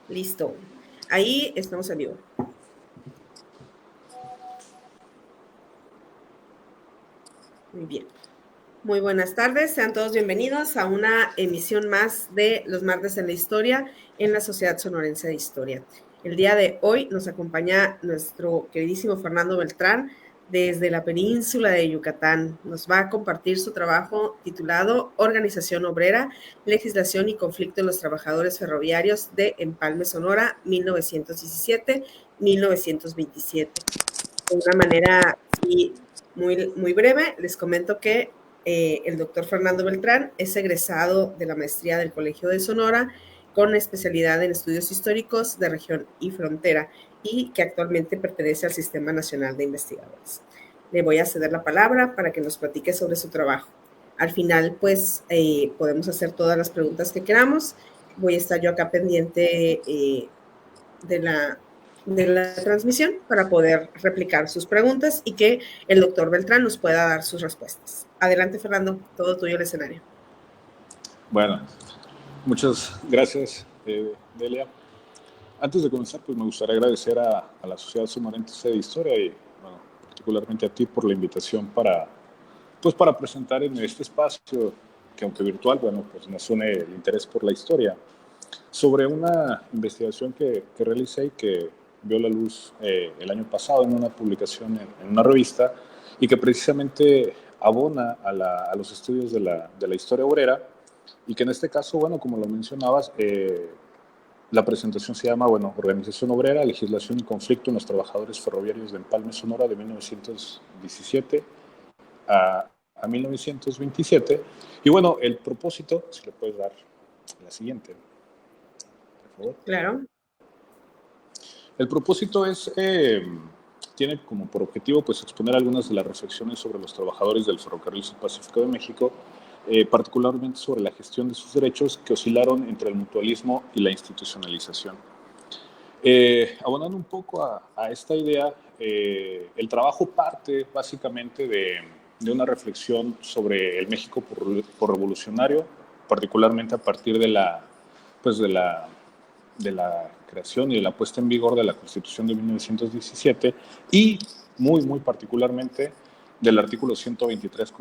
Listo. Ahí estamos en vivo. Muy bien. Muy buenas tardes. Sean todos bienvenidos a una emisión más de Los Martes en la Historia en la Sociedad Sonorense de Historia. El día de hoy nos acompaña nuestro queridísimo Fernando Beltrán desde la península de Yucatán. Nos va a compartir su trabajo titulado Organización Obrera, Legislación y Conflicto de los Trabajadores Ferroviarios de Empalme, Sonora, 1917-1927. De una manera muy breve, les comento que el doctor Fernando Beltrán es egresado de la maestría del Colegio de Sonora con especialidad en estudios históricos de región y frontera y que actualmente pertenece al Sistema Nacional de Investigadores. Le voy a ceder la palabra para que nos platique sobre su trabajo. Al final, pues, podemos hacer todas las preguntas que queramos. Voy a estar yo acá pendiente de la transmisión para poder replicar sus preguntas y que el doctor Beltrán nos pueda dar sus respuestas. Adelante, Fernando, todo tuyo el escenario. Bueno, muchas gracias, Delia. Antes de comenzar, pues me gustaría agradecer a la Sociedad Sonorense de Historia y, bueno, particularmente a ti por la invitación para presentar en este espacio, que aunque virtual, bueno, pues nos une el interés por la historia, sobre una investigación que realicé y que vio la luz el año pasado en una publicación en una revista y que precisamente abona a los estudios de la historia obrera y que en este caso, bueno, como lo mencionabas, la presentación se llama, bueno, Organización Obrera, Legislación y Conflicto en los Trabajadores Ferroviarios de Empalme, Sonora, de 1917 a 1927. Y bueno, el propósito, si le puedes dar la siguiente, por favor. Claro. El propósito tiene como por objetivo pues exponer algunas de las reflexiones sobre los trabajadores del Ferrocarril Pacífico de México, particularmente sobre la gestión de sus derechos que oscilaron entre el mutualismo y la institucionalización. Abonando un poco a esta idea, el trabajo parte básicamente de una reflexión sobre el México por revolucionario, particularmente a partir de la creación y de la puesta en vigor de la Constitución de 1917 y muy particularmente del artículo 123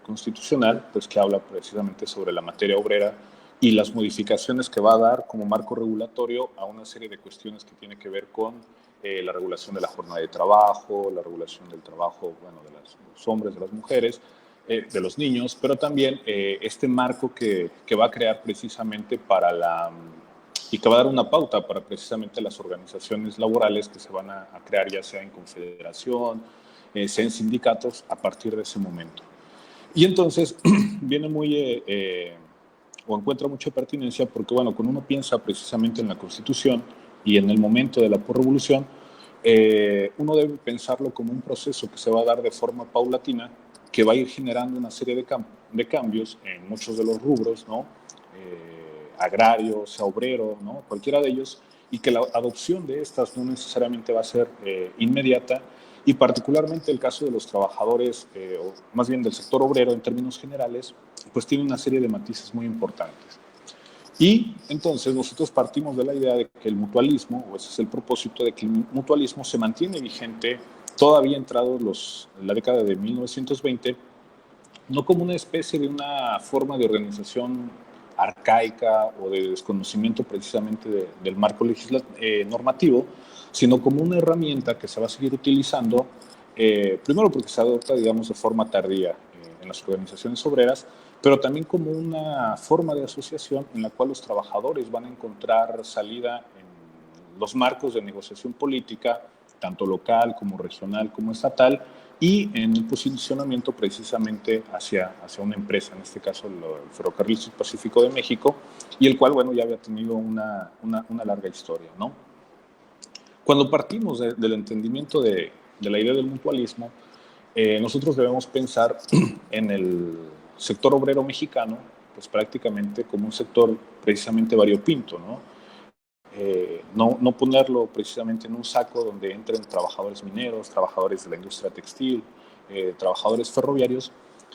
constitucional, pues que habla precisamente sobre la materia obrera y las modificaciones que va a dar como marco regulatorio a una serie de cuestiones que tiene que ver con la regulación de la jornada de trabajo, la regulación del trabajo, bueno, de los hombres, de las mujeres, de los niños, pero también este marco que va a crear precisamente y que va a dar una pauta para precisamente las organizaciones laborales que se van a crear, ya sea en confederación, sea en sindicatos, a partir de ese momento. Y entonces viene o encuentra mucha pertinencia porque, bueno, cuando uno piensa precisamente en la Constitución y en el momento de la posrevolución, uno debe pensarlo como un proceso que se va a dar de forma paulatina, que va a ir generando una serie de cambios en muchos de los rubros, ¿no? Agrario, sea obrero, ¿no? Cualquiera de ellos, y que la adopción de estas no necesariamente va a ser inmediata, y particularmente el caso de los trabajadores, o más bien del sector obrero en términos generales, pues tiene una serie de matices muy importantes. Y entonces nosotros partimos de la idea de que el mutualismo, o ese es el propósito, de que el mutualismo se mantiene vigente todavía entrado en la década de 1920, no como una especie de una forma de organización arcaica o de desconocimiento precisamente del marco normativo, sino como una herramienta que se va a seguir utilizando, primero porque se adopta, digamos, de forma tardía en las organizaciones obreras, pero también como una forma de asociación en la cual los trabajadores van a encontrar salida en los marcos de negociación política, tanto local como regional como estatal, y en el posicionamiento precisamente hacia una empresa, en este caso el Ferrocarril Pacífico de México, y el cual, bueno, ya había tenido una larga historia, ¿no? Cuando partimos del entendimiento de la idea del mutualismo, nosotros debemos pensar en el sector obrero mexicano, pues prácticamente como un sector precisamente variopinto, ¿no? No ponerlo precisamente en un saco donde entren trabajadores mineros, trabajadores de la industria textil, trabajadores ferroviarios,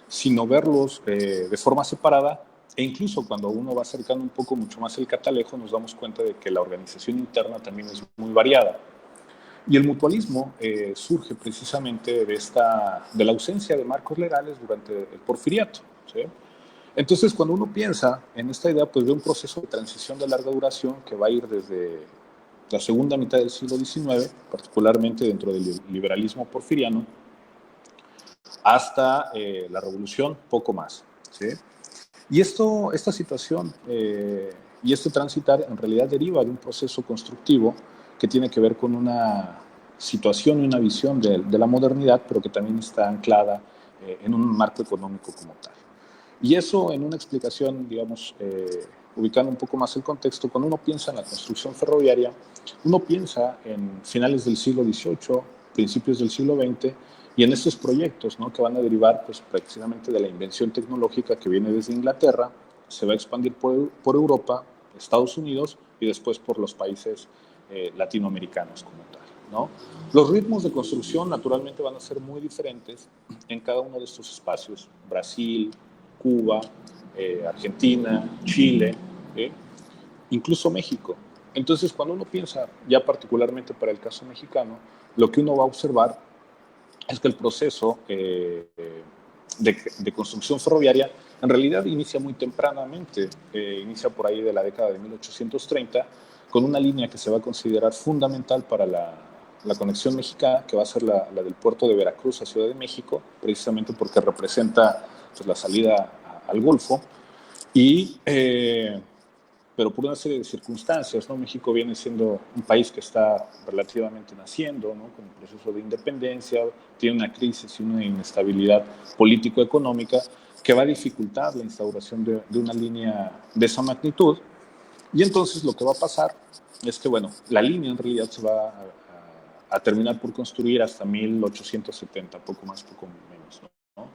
sino verlos de forma separada E incluso cuando uno va acercando un poco mucho más el catalejo, nos damos cuenta de que la organización interna también es muy variada. Y el mutualismo surge precisamente de la ausencia de marcos legales durante el porfiriato, ¿sí? Entonces, cuando uno piensa en esta idea, pues ve un proceso de transición de larga duración que va a ir desde la segunda mitad del siglo XIX, particularmente dentro del liberalismo porfiriano, hasta la revolución, poco más, ¿sí? Y esta situación y este transitar en realidad deriva de un proceso constructivo que tiene que ver con una situación y una visión de la modernidad, pero que también está anclada en un marco económico como tal. Y eso en una explicación, digamos, ubicando un poco más el contexto, cuando uno piensa en la construcción ferroviaria, uno piensa en finales del siglo XVIII, principios del siglo XX, y en estos proyectos, ¿no?, que van a derivar pues, precisamente de la invención tecnológica que viene desde Inglaterra, se va a expandir por Europa, Estados Unidos y después por los países latinoamericanos como tal, ¿no? Los ritmos de construcción naturalmente van a ser muy diferentes en cada uno de estos espacios. Brasil, Cuba, Argentina, Chile, incluso México. Entonces, cuando uno piensa, ya particularmente para el caso mexicano, lo que uno va a observar es que el proceso de construcción ferroviaria en realidad inicia muy tempranamente, inicia por ahí de la década de 1830, con una línea que se va a considerar fundamental para la conexión mexicana, que va a ser la del puerto de Veracruz a Ciudad de México, precisamente porque representa pues, la salida al Golfo, y pero por una serie de circunstancias, ¿no? México viene siendo un país que está relativamente naciendo, ¿no?, con un proceso de independencia, tiene una crisis y una inestabilidad político-económica que va a dificultar la instauración de una línea de esa magnitud. Y entonces lo que va a pasar es que, bueno, la línea en realidad se va a terminar por construir hasta 1870, poco más, poco menos, ¿no?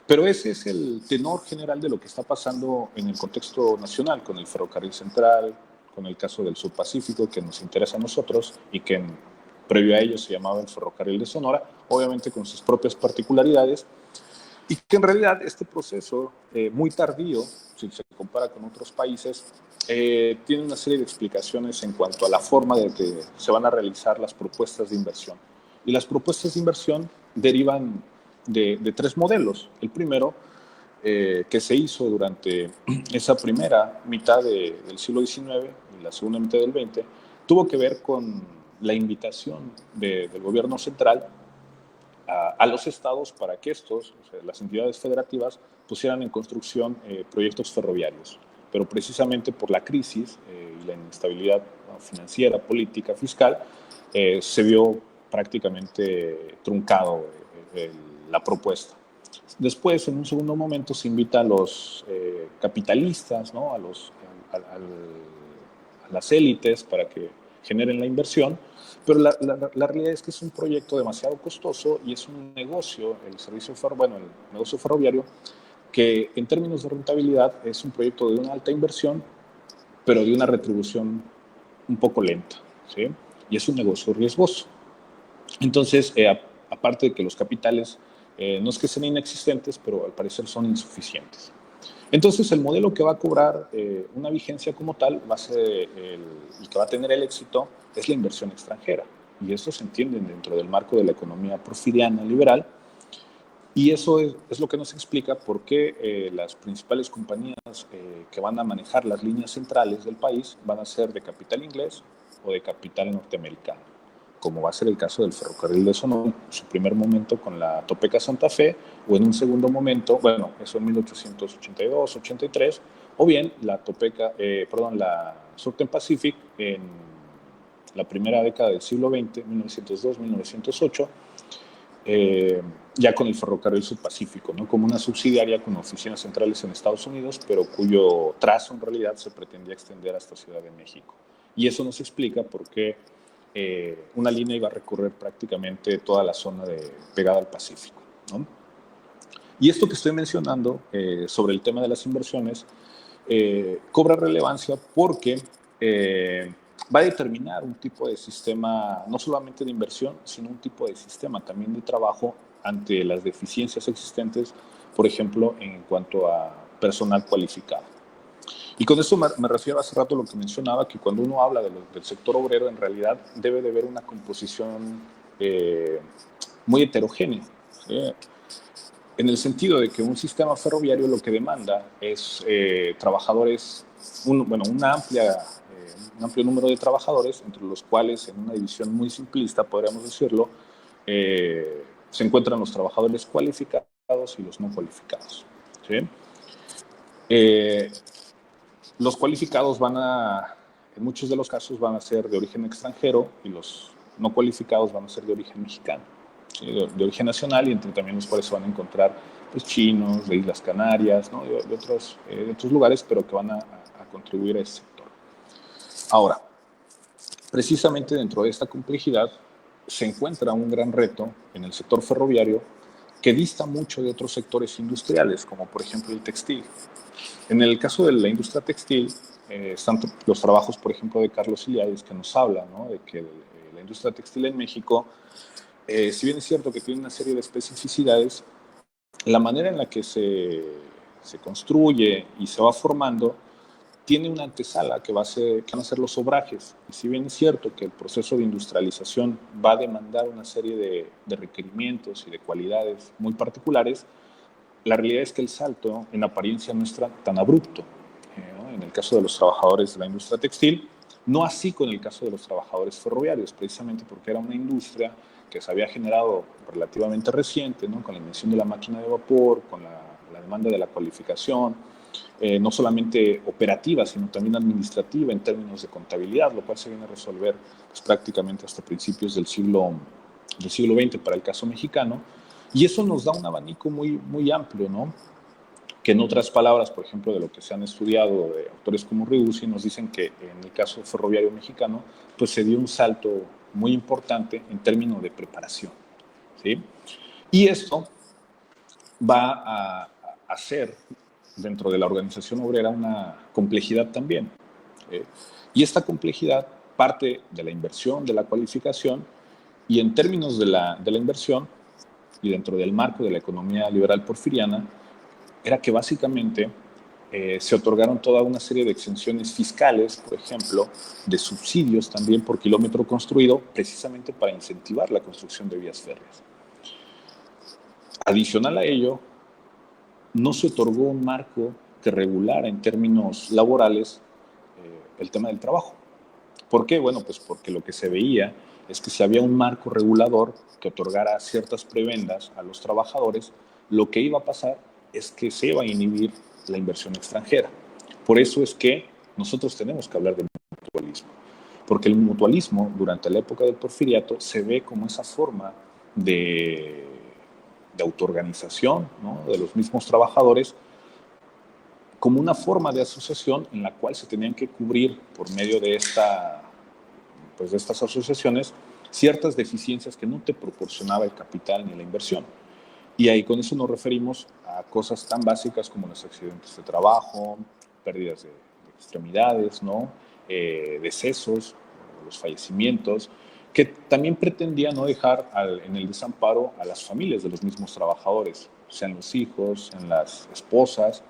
Pero ese es el tenor general de lo que está pasando en el contexto nacional, con el ferrocarril central, con el caso del Subpacífico, que nos interesa a nosotros y que previo a ello se llamaba el ferrocarril de Sonora, obviamente con sus propias particularidades, y que en realidad este proceso muy tardío, si se compara con otros países, tiene una serie de explicaciones en cuanto a la forma de que se van a realizar las propuestas de inversión. Y las propuestas de inversión derivan de tres modelos. El primero, que se hizo durante esa primera mitad del siglo XIX y la segunda mitad del XX, tuvo que ver con la invitación del gobierno central a los estados para que estos, o sea, las entidades federativas, pusieran en construcción proyectos ferroviarios. Pero precisamente por la crisis y la inestabilidad, ¿no?, financiera, política, fiscal, se vio prácticamente truncado la propuesta. Después, en un segundo momento, se invita a los capitalistas, ¿no?, a las élites para que generen la inversión, pero la realidad es que es un proyecto demasiado costoso y es un negocio, el negocio ferroviario, que en términos de rentabilidad es un proyecto de una alta inversión, pero de una retribución un poco lenta, ¿sí? Y es un negocio riesgoso. Entonces, aparte de que los capitales no es que sean inexistentes, pero al parecer son insuficientes. Entonces, el modelo que va a cobrar una vigencia como tal va a ser y que va a tener el éxito es la inversión extranjera. Y eso se entiende dentro del marco de la economía porfiriana liberal. Y eso es lo que nos explica por qué las principales compañías que van a manejar las líneas centrales del país van a ser de capital inglés o de capital norteamericano, como va a ser el caso del ferrocarril de Sonora, en su primer momento con la Topeka Santa Fe, o en un segundo momento, bueno, eso en 1882, 83, o bien la la Southern Pacific en la primera década del siglo XX, 1902, 1908, ya con el ferrocarril subpacífico, ¿no?, como una subsidiaria con oficinas centrales en Estados Unidos, pero cuyo trazo en realidad se pretendía extender hasta Ciudad de México. Y eso nos explica por qué una línea iba a recorrer prácticamente toda la zona pegada al Pacífico, ¿no? Y esto que estoy mencionando sobre el tema de las inversiones cobra relevancia porque va a determinar un tipo de sistema, no solamente de inversión, sino un tipo de sistema también de trabajo ante las deficiencias existentes, por ejemplo, en cuanto a personal cualificado, Y con esto me refiero hace rato a lo que mencionaba, que cuando uno habla del sector obrero, en realidad debe de haber una composición muy heterogénea, ¿sí? En el sentido de que un sistema ferroviario lo que demanda es trabajadores, un amplio número de trabajadores, entre los cuales, en una división muy simplista, podríamos decirlo, se encuentran los trabajadores cualificados y los no cualificados, ¿sí? Los cualificados en muchos de los casos van a ser de origen extranjero y los no cualificados van a ser de origen mexicano, ¿sí? De origen nacional, y entre también los cuales se van a encontrar pues, chinos, de Islas Canarias, ¿no? de otros lugares, pero que van a contribuir a ese sector. Ahora, precisamente dentro de esta complejidad se encuentra un gran reto en el sector ferroviario que dista mucho de otros sectores industriales, como por ejemplo el textil. En el caso de la industria textil, están los trabajos, por ejemplo, de Carlos Iliades, que nos habla, ¿no? De que la industria textil en México, si bien es cierto que tiene una serie de especificidades, la manera en la que se construye y se va formando tiene una antesala que van a ser los obrajes. Y si bien es cierto que el proceso de industrialización va a demandar una serie de requerimientos y de cualidades muy particulares, la realidad es que el salto en apariencia no es tan abrupto, ¿no? En el caso de los trabajadores de la industria textil, no así con el caso de los trabajadores ferroviarios, precisamente porque era una industria que se había generado relativamente reciente, ¿no? Con la invención de la máquina de vapor, con la demanda de la cualificación, no solamente operativa, sino también administrativa en términos de contabilidad, lo cual se viene a resolver pues, prácticamente hasta principios del siglo XX para el caso mexicano. Y eso nos da un abanico muy, muy amplio, ¿no? Que en otras palabras, por ejemplo, de lo que se han estudiado de autores como Riusi, nos dicen que en el caso ferroviario mexicano, pues se dio un salto muy importante en términos de preparación, ¿sí? Y esto va a hacer dentro de la organización obrera una complejidad también. Y esta complejidad parte de la inversión, de la cualificación, y en términos de la inversión, y dentro del marco de la economía liberal porfiriana, era que básicamente se otorgaron toda una serie de exenciones fiscales, por ejemplo, de subsidios también por kilómetro construido, precisamente para incentivar la construcción de vías férreas. Adicional a ello, no se otorgó un marco que regulara en términos laborales el tema del trabajo. ¿Por qué? Bueno, pues porque lo que se veía es que si había un marco regulador que otorgara ciertas prebendas a los trabajadores, lo que iba a pasar es que se iba a inhibir la inversión extranjera. Por eso es que nosotros tenemos que hablar de mutualismo, porque el mutualismo durante la época del porfiriato se ve como esa forma de autoorganización, ¿no? De los mismos trabajadores, como una forma de asociación en la cual se tenían que cubrir por medio de estas asociaciones ciertas deficiencias que no te proporcionaba el capital ni la inversión. Y ahí con eso nos referimos a cosas tan básicas como los accidentes de trabajo, pérdidas de extremidades, ¿no? Decesos, los fallecimientos, que también pretendía no dejar en el desamparo a las familias de los mismos trabajadores, sean los hijos, sean las esposas.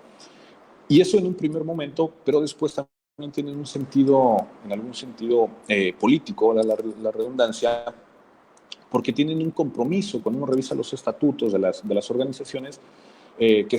Y eso en un primer momento, pero después también tiene un sentido, en algún sentido político, la redundancia, porque tienen un compromiso. Cuando uno revisa los estatutos de las organizaciones, que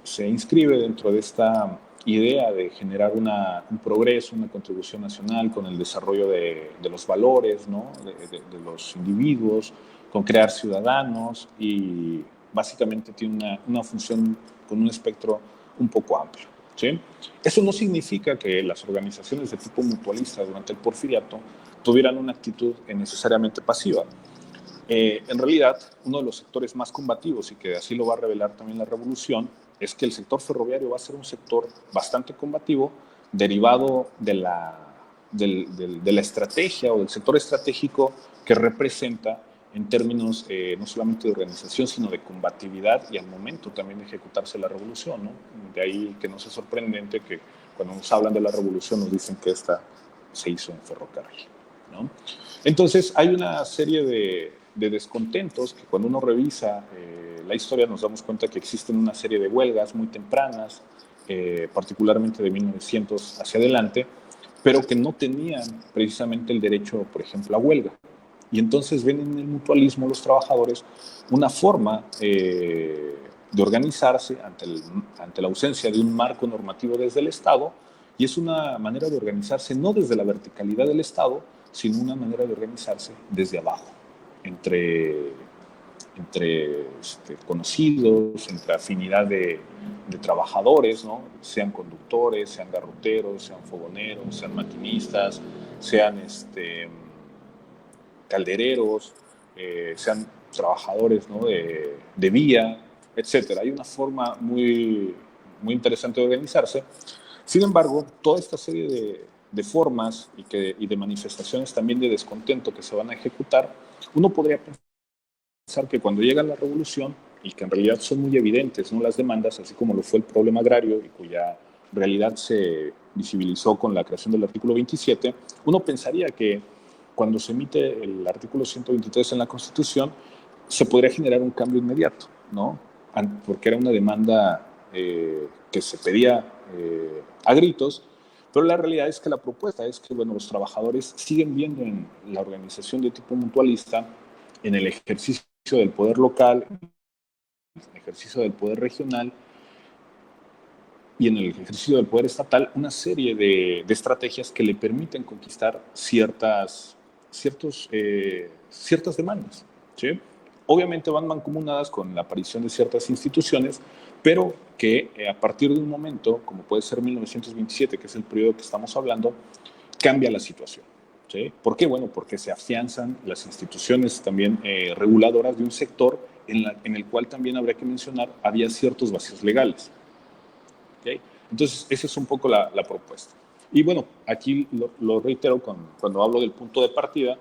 se inscribe dentro de esta idea de generar un progreso, una contribución nacional con el desarrollo de los valores, ¿no? de los individuos, con crear ciudadanos, y básicamente tiene una función con un espectro un poco amplio, ¿sí? Eso no significa que las organizaciones de tipo mutualista durante el porfiriato tuvieran una actitud necesariamente pasiva. En realidad, uno de los sectores más combativos, y que así lo va a revelar también la revolución, es que el sector ferroviario va a ser un sector bastante combativo, derivado de la estrategia o del sector estratégico que representa en términos no solamente de organización, sino de combatividad y al momento también de ejecutarse la revolución, ¿no? De ahí que no sea sorprendente que cuando nos hablan de la revolución nos dicen que esta se hizo en ferrocarril, ¿no? Entonces hay una serie de descontentos que cuando uno revisa la historia nos damos cuenta que existen una serie de huelgas muy tempranas particularmente de 1900 hacia adelante, pero que no tenían precisamente el derecho, por ejemplo, a huelga. Y entonces ven en el mutualismo los trabajadores una forma de organizarse ante la ausencia de un marco normativo desde el Estado, y es una manera de organizarse no desde la verticalidad del Estado, sino una manera de organizarse desde abajo, entre conocidos, entre afinidad de trabajadores, ¿no? Sean conductores, sean garroteros, sean fogoneros, sean maquinistas, sean caldereros, sean trabajadores, ¿no? de vía, etcétera. Hay una forma muy, muy interesante de organizarse. Sin embargo, toda esta serie de formas y de manifestaciones también de descontento que se van a ejecutar, uno podría pensar que cuando llega la revolución, y que en realidad son muy evidentes, ¿no?, las demandas, así como lo fue el problema agrario y cuya realidad se visibilizó con la creación del artículo 27, uno pensaría que cuando se emite el artículo 123 en la Constitución, se podría generar un cambio inmediato, ¿no? Porque era una demanda que se pedía a gritos, pero la realidad es que la propuesta es que, bueno, los trabajadores siguen viendo en la organización de tipo mutualista, en el ejercicio del poder local, en el ejercicio del poder regional y en el ejercicio del poder estatal, una serie de estrategias que le permiten conquistar ciertas demandas, ¿sí? Obviamente van mancomunadas con la aparición de ciertas instituciones, pero que a partir de un momento, como puede ser 1927, que es el periodo que estamos hablando, cambia la situación. ¿Sí? ¿Por qué? Bueno, porque se afianzan las instituciones también reguladoras de un sector en el cual también habría que mencionar había ciertos vacíos legales. ¿Okay? Entonces, esa es un poco la propuesta. Y bueno, aquí lo reitero cuando hablo del punto de partida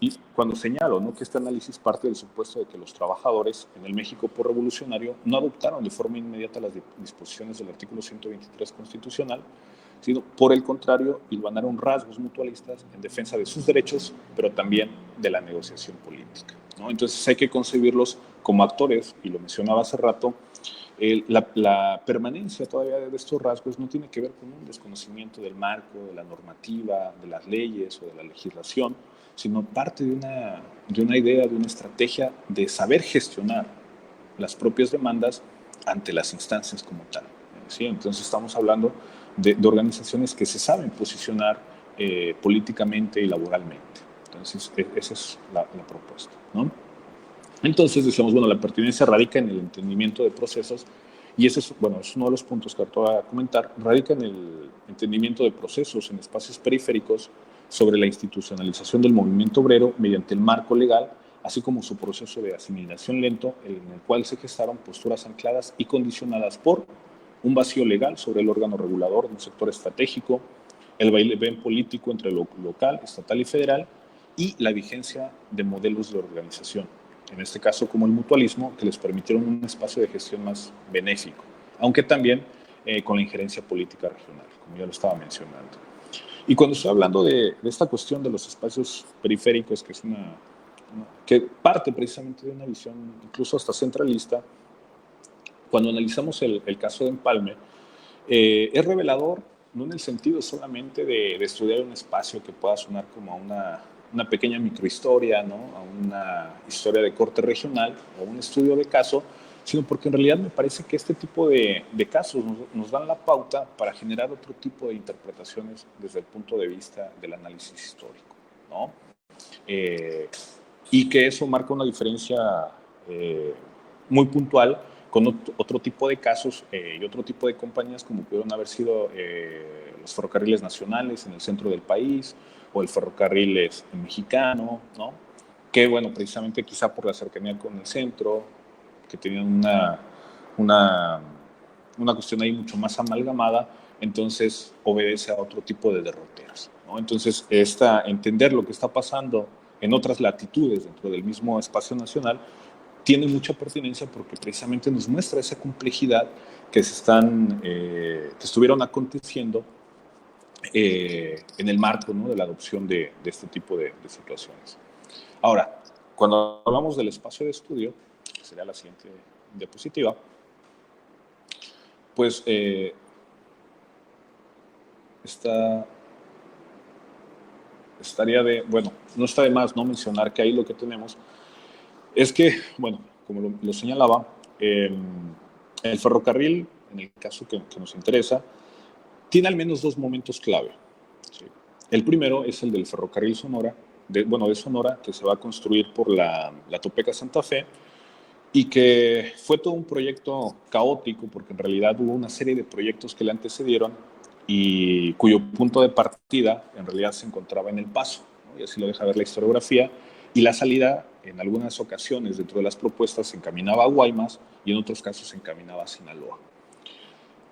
y cuando señalo, ¿no?, que este análisis parte del supuesto de que los trabajadores en el México porrevolucionario no adoptaron de forma inmediata las disposiciones del artículo 123 constitucional, sino por el contrario, hilvanaron rasgos mutualistas en defensa de sus derechos, pero también de la negociación política, ¿no? Entonces hay que concebirlos como actores, y lo mencionaba hace rato, la permanencia todavía de estos rasgos no tiene que ver con un desconocimiento del marco, de la normativa, de las leyes o de la legislación, sino parte de una idea, de una estrategia de saber gestionar las propias demandas ante las instancias como tal, ¿sí? Entonces estamos hablando de organizaciones que se saben posicionar políticamente y laboralmente. Entonces esa es la propuesta, ¿no? Entonces decíamos, bueno, la pertinencia radica en el entendimiento de procesos, y ese es, bueno, es uno de los puntos que ahorita voy a comentar, radica en el entendimiento de procesos en espacios periféricos sobre la institucionalización del movimiento obrero mediante el marco legal, así como su proceso de asimilación lento, en el cual se gestaron posturas ancladas y condicionadas por un vacío legal sobre el órgano regulador de un sector estratégico, el vaivén político entre lo local, estatal y federal, y la vigencia de modelos de organización, en este caso como el mutualismo, que les permitieron un espacio de gestión más benéfico, aunque también con la injerencia política regional, como ya lo estaba mencionando. Y cuando estoy hablando de esta cuestión de los espacios periféricos, que es que parte precisamente de una visión incluso hasta centralista, cuando analizamos el caso de Empalme, es revelador, no en el sentido solamente de estudiar un espacio que pueda sonar como a una pequeña microhistoria, ¿no?, a una historia de corte regional o un estudio de caso, sino porque en realidad me parece que este tipo de casos nos dan la pauta para generar otro tipo de interpretaciones desde el punto de vista del análisis histórico, ¿no? Y que eso marca una diferencia muy puntual con otro tipo de casos y otro tipo de compañías, como pudieron haber sido los ferrocarriles nacionales en el centro del país o el ferrocarril mexicano, ¿no? Que, bueno, precisamente quizá por la cercanía con el centro, que tenían una cuestión ahí mucho más amalgamada, entonces obedece a otro tipo de derroteros, ¿no? Entonces, entender lo que está pasando en otras latitudes dentro del mismo espacio nacional tiene mucha pertinencia porque precisamente nos muestra esa complejidad que estuvieron aconteciendo en el marco, ¿no?, de la adopción de este tipo de situaciones. Ahora, cuando hablamos del espacio de estudio, que sería la siguiente diapositiva, pues bueno, no está de más no mencionar que ahí lo que tenemos es que, bueno, como lo señalaba, el ferrocarril, en el caso que nos interesa, tiene al menos dos momentos clave. ¿Sí? El primero es el del ferrocarril Sonora, de Sonora, que se va a construir por la Topeka Santa Fe, y que fue todo un proyecto caótico, porque en realidad hubo una serie de proyectos que le antecedieron y cuyo punto de partida en realidad se encontraba en El Paso, ¿no? Y así lo deja ver la historiografía, y la salida en algunas ocasiones dentro de las propuestas se encaminaba a Guaymas y en otros casos se encaminaba a Sinaloa.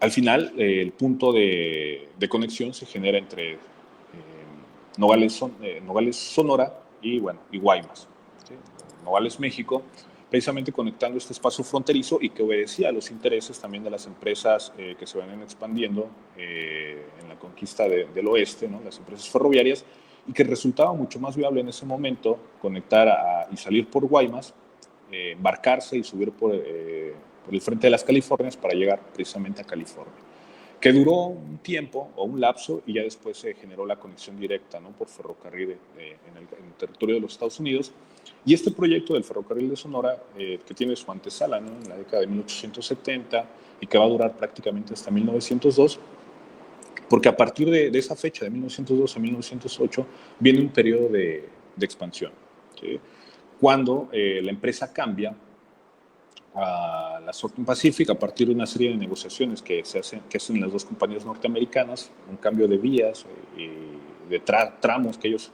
Al final, el punto de conexión se genera entre Nogales, Sonora y, bueno, y Guaymas, ¿sí? Nogales, México, precisamente conectando este espacio fronterizo y que obedecía a los intereses también de las empresas que se van expandiendo en la conquista del oeste, ¿no? Las empresas ferroviarias, y que resultaba mucho más viable en ese momento conectar y salir por Guaymas, embarcarse y subir por el frente de las Californias para llegar precisamente a California, que duró un tiempo o un lapso y ya después se generó la conexión directa, ¿no? Por ferrocarril en el territorio de los Estados Unidos. Y este proyecto del ferrocarril de Sonora, que tiene su antesala, ¿no? En la década de 1870 y que va a durar prácticamente hasta 1902, porque a partir de esa fecha, de 1902 a 1908, viene un periodo de expansión, ¿sí? Cuando la empresa cambia a la Southern Pacific a partir de una serie de negociaciones que hacen las dos compañías norteamericanas, un cambio de vías y de tramos que ellos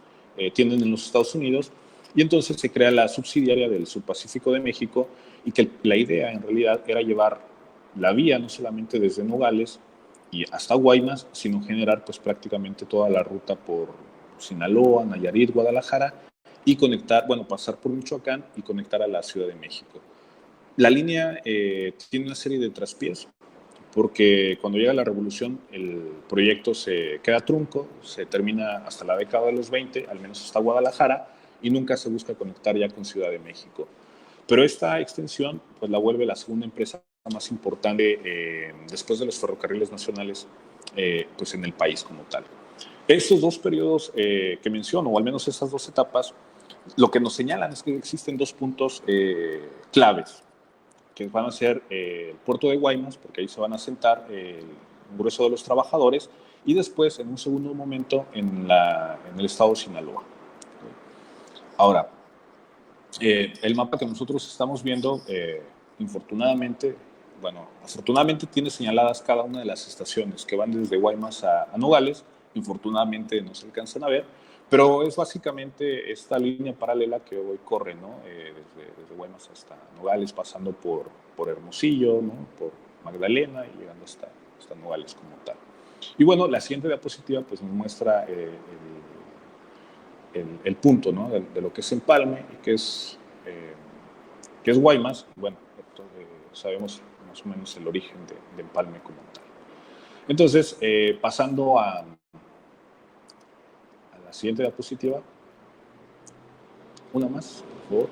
tienen en los Estados Unidos, y entonces se crea la subsidiaria del Subpacífico de México, y que la idea en realidad era llevar la vía no solamente desde Nogales y hasta Guaymas, sino generar pues prácticamente toda la ruta por Sinaloa, Nayarit, Guadalajara, y conectar, bueno, pasar por Michoacán y conectar a la Ciudad de México. La línea tiene una serie de traspiés, porque cuando llega la revolución el proyecto se queda trunco, se termina hasta la década de los 20, al menos hasta Guadalajara, y nunca se busca conectar ya con Ciudad de México. Pero esta extensión pues la vuelve la segunda empresa más importante después de los ferrocarriles nacionales pues en el país como tal. Estos dos periodos que menciono, o al menos esas dos etapas, lo que nos señalan es que existen dos puntos claves, que van a ser el puerto de Guaymas, porque ahí se van a sentar el grueso de los trabajadores, y después, en un segundo momento, en el estado de Sinaloa. Ahora, el mapa que nosotros estamos viendo, infortunadamente, bueno, afortunadamente tiene señaladas cada una de las estaciones que van desde Guaymas a Nogales. Infortunadamente no se alcanzan a ver, pero es básicamente esta línea paralela que hoy corre, ¿no? Desde Guaymas hasta Nogales, pasando por Hermosillo, ¿no? Por Magdalena y llegando hasta Nogales como tal. Y bueno, la siguiente diapositiva pues nos muestra el punto, ¿no? de lo que es Empalme y que es Guaymas. Bueno, sabemos más o menos el origen de Empalme como tal. Entonces, pasando a la siguiente diapositiva, una más, por favor.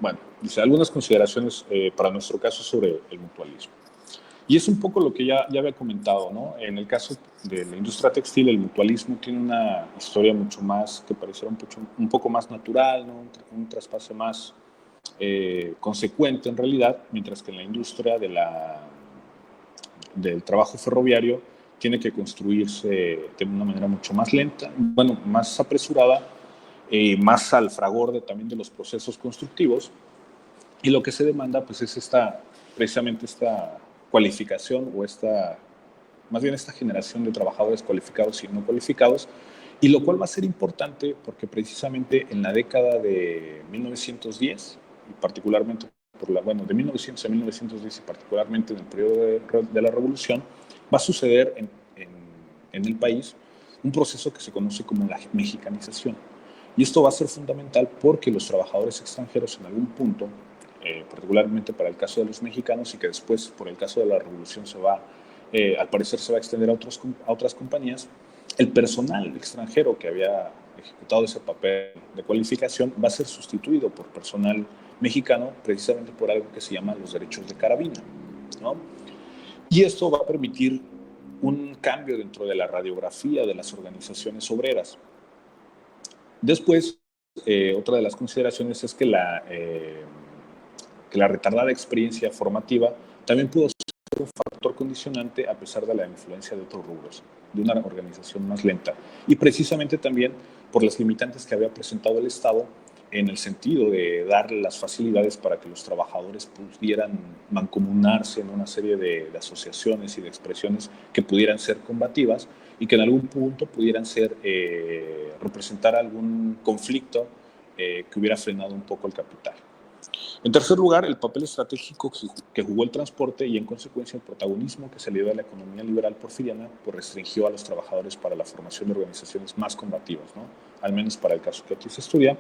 Bueno, dice algunas consideraciones para nuestro caso sobre el mutualismo. Y es un poco lo que ya había comentado, ¿no? En el caso de la industria textil, el mutualismo tiene una historia mucho más, que pareciera un poco más natural, ¿no? Un traspase más consecuente en realidad, mientras que en la industria del trabajo ferroviario tiene que construirse de una manera mucho más lenta, bueno, más apresurada, más al fragor también de los procesos constructivos, y lo que se demanda pues es precisamente esta cualificación o más bien esta generación de trabajadores cualificados y no cualificados, y lo cual va a ser importante porque precisamente en la década de 1910, y particularmente de 1900 a 1910 y particularmente en el periodo de la Revolución, va a suceder en el país un proceso que se conoce como la mexicanización. Y esto va a ser fundamental porque los trabajadores extranjeros en algún punto, particularmente para el caso de los mexicanos, y que después por el caso de la Revolución al parecer se va a extender a otras compañías, el personal extranjero que había ejecutado ese papel de cualificación va a ser sustituido por personal mexicano, precisamente por algo que se llama los derechos de carabina, ¿no? Y esto va a permitir un cambio dentro de la radiografía de las organizaciones obreras. Después, otra de las consideraciones es que la retardada experiencia formativa también pudo ser un factor condicionante a pesar de la influencia de otros rubros, de una organización más lenta. Y precisamente también por las limitantes que había presentado el Estado en el sentido de darle las facilidades para que los trabajadores pudieran mancomunarse en una serie de asociaciones y de expresiones que pudieran ser combativas y que en algún punto pudieran ser, representar algún conflicto que hubiera frenado un poco el capital. En tercer lugar, el papel estratégico que jugó el transporte y, en consecuencia, el protagonismo que se le dio a la economía liberal porfiriana, pues restringió a los trabajadores para la formación de organizaciones más combativas, ¿no? Al menos para el caso que aquí se estudia.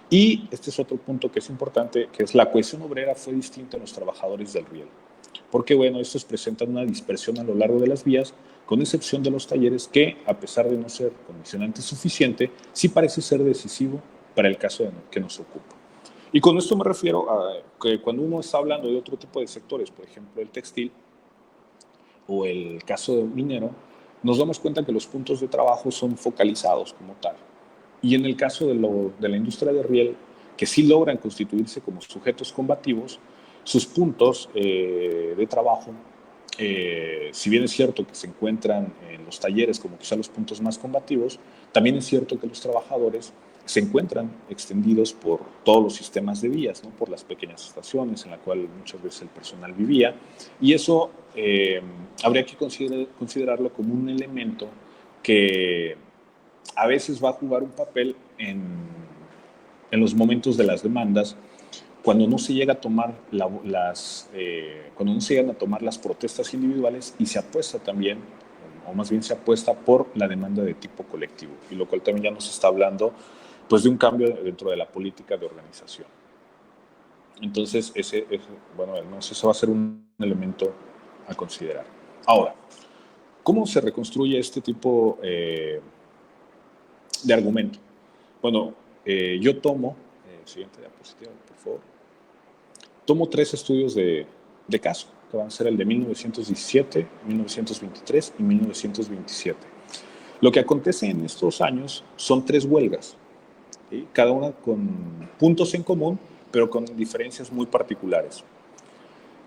Y este es otro punto que es importante, que es la cohesión obrera fue distinta en los trabajadores del riel. Porque, bueno, estos presentan una dispersión a lo largo de las vías, con excepción de los talleres que, a pesar de no ser condicionante suficiente, sí parece ser decisivo para el caso que nos ocupa. Y con esto me refiero a que cuando uno está hablando de otro tipo de sectores, por ejemplo el textil o el caso del minero, nos damos cuenta que los puntos de trabajo son focalizados como tal. Y en el caso de la industria de riel, que sí logran constituirse como sujetos combativos, sus puntos de trabajo, si bien es cierto que se encuentran en los talleres como quizá los puntos más combativos, también es cierto que los trabajadores se encuentran extendidos por todos los sistemas de vías, ¿no? Por las pequeñas estaciones en las cuales muchas veces el personal vivía, y eso habría que considerarlo como un elemento que a veces va a jugar un papel en los momentos de las demandas, cuando no se llega a tomar cuando no se llegan a tomar las protestas individuales y se apuesta también, o más bien se apuesta por la demanda de tipo colectivo, y lo cual también ya nos está hablando pues de un cambio dentro de la política de organización. Entonces, bueno, eso va a ser un elemento a considerar. Ahora, ¿cómo se reconstruye este tipo de argumento? Bueno, yo tomo, siguiente diapositiva, por favor. Tomo 3 estudios de caso, que van a ser el de 1917, 1923 y 1927. Lo que acontece en estos años son 3 huelgas, ¿sí? Cada una con puntos en común, pero con diferencias muy particulares.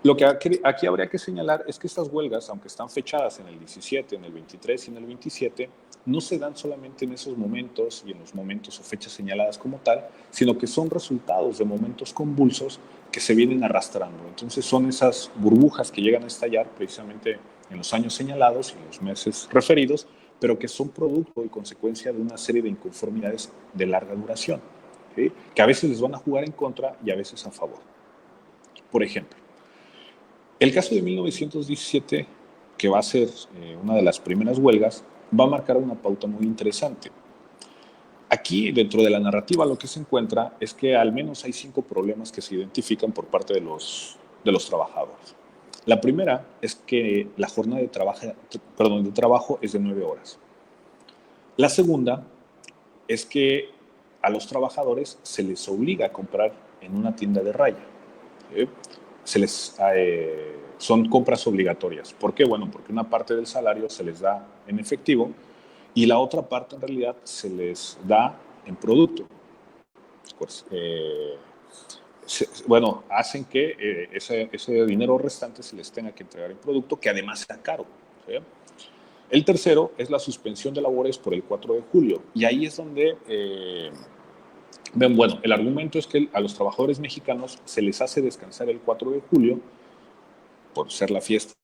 Lo que aquí habría que señalar es que estas huelgas, aunque están fechadas en el 17, en el 23 y en el 27, no se dan solamente en esos momentos y en los momentos o fechas señaladas como tal, sino que son resultados de momentos convulsos que se vienen arrastrando. Entonces son esas burbujas que llegan a estallar precisamente en los años señalados y en los meses referidos, pero que son producto y consecuencia de una serie de inconformidades de larga duración, ¿sí? Que a veces les van a jugar en contra y a veces a favor. Por ejemplo, el caso de 1917, que va a ser una de las primeras huelgas, va a marcar una pauta muy interesante. Aquí, dentro de la narrativa, lo que se encuentra es que al menos hay 5 problemas que se identifican por parte de los trabajadores. La primera es que la jornada de trabajo es de 9 horas. La segunda es que a los trabajadores se les obliga a comprar en una tienda de raya. Son compras obligatorias. ¿Por qué? Bueno, porque una parte del salario se les da en efectivo y la otra parte en realidad se les da en producto. Pues, hacen que ese dinero restante se les tenga que entregar en producto, que además sea caro, ¿sí? El tercero es la suspensión de labores por el 4 de julio. Y ahí es donde bueno, el argumento es que a los trabajadores mexicanos se les hace descansar el 4 de julio por ser la fiesta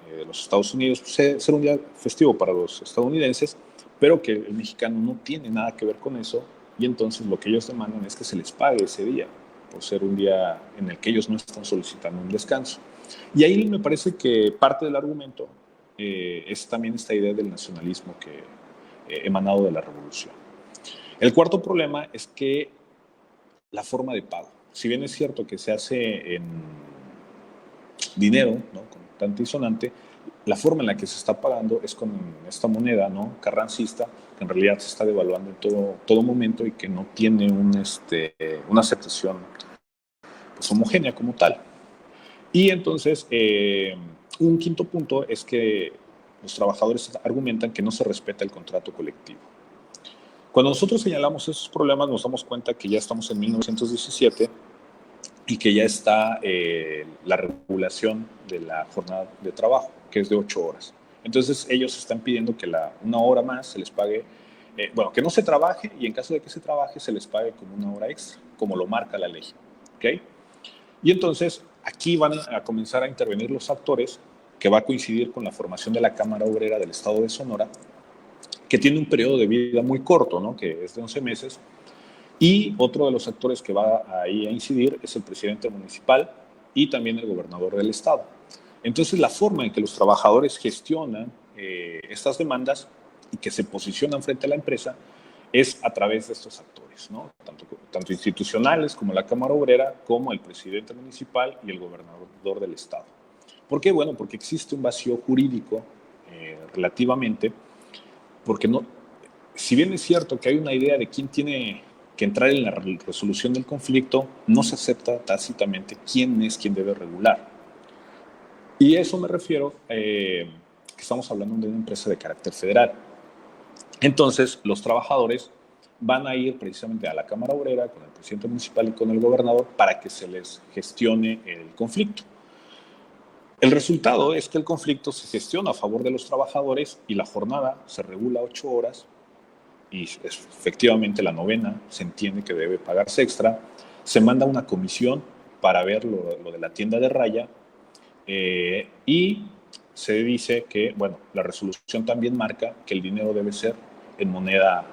de los Estados Unidos, ser un día festivo para los estadounidenses, pero que el mexicano no tiene nada que ver con eso, y entonces lo que ellos demandan es que se les pague ese día, por ser un día en el que ellos no están solicitando un descanso. Y ahí me parece que parte del argumento es también esta idea del nacionalismo que emanado de la revolución. El cuarto problema es que la forma de pago, si bien es cierto que se hace en dinero, ¿no?, contante y sonante, la forma en la que se está pagando es con esta moneda, ¿no?, carrancista, que en realidad se está devaluando en todo momento y que no tiene una aceptación pues homogénea como tal. Y entonces, un quinto punto es que los trabajadores argumentan que no se respeta el contrato colectivo. Cuando nosotros señalamos esos problemas, nos damos cuenta que ya estamos en 1917 y que ya está la regulación de la jornada de trabajo, que es de 8 horas. Entonces, ellos están pidiendo que una hora más se les pague, que no se trabaje, y en caso de que se trabaje, se les pague como una hora extra, como lo marca la ley. ¿Okay? Y entonces, aquí van a comenzar a intervenir los actores, que va a coincidir con la formación de la Cámara Obrera del Estado de Sonora, que tiene un periodo de vida muy corto, ¿no? Que es de 11 meses, y otro de los actores que va ahí a incidir es el presidente municipal y también el gobernador del estado. Entonces, la forma en que los trabajadores gestionan estas demandas y que se posicionan frente a la empresa es a través de estos actores, ¿no? Tanto institucionales como la Cámara Obrera, como el presidente municipal y el gobernador del estado. ¿Por qué? Bueno, porque existe un vacío jurídico relativamente, porque no, si bien es cierto que hay una idea de quién tiene que entrar en la resolución del conflicto, no se acepta tácitamente quién es quien debe regular. Y a eso me refiero, que estamos hablando de una empresa de carácter federal. Entonces, los trabajadores van a ir precisamente a la Cámara Obrera con el presidente municipal y con el gobernador para que se les gestione el conflicto. El resultado es que el conflicto se gestiona a favor de los trabajadores y la jornada se regula 8 horas, y efectivamente la novena se entiende que debe pagarse extra. Se manda una comisión para ver lo de la tienda de raya, y se dice que, bueno, la resolución también marca que el dinero debe ser en moneda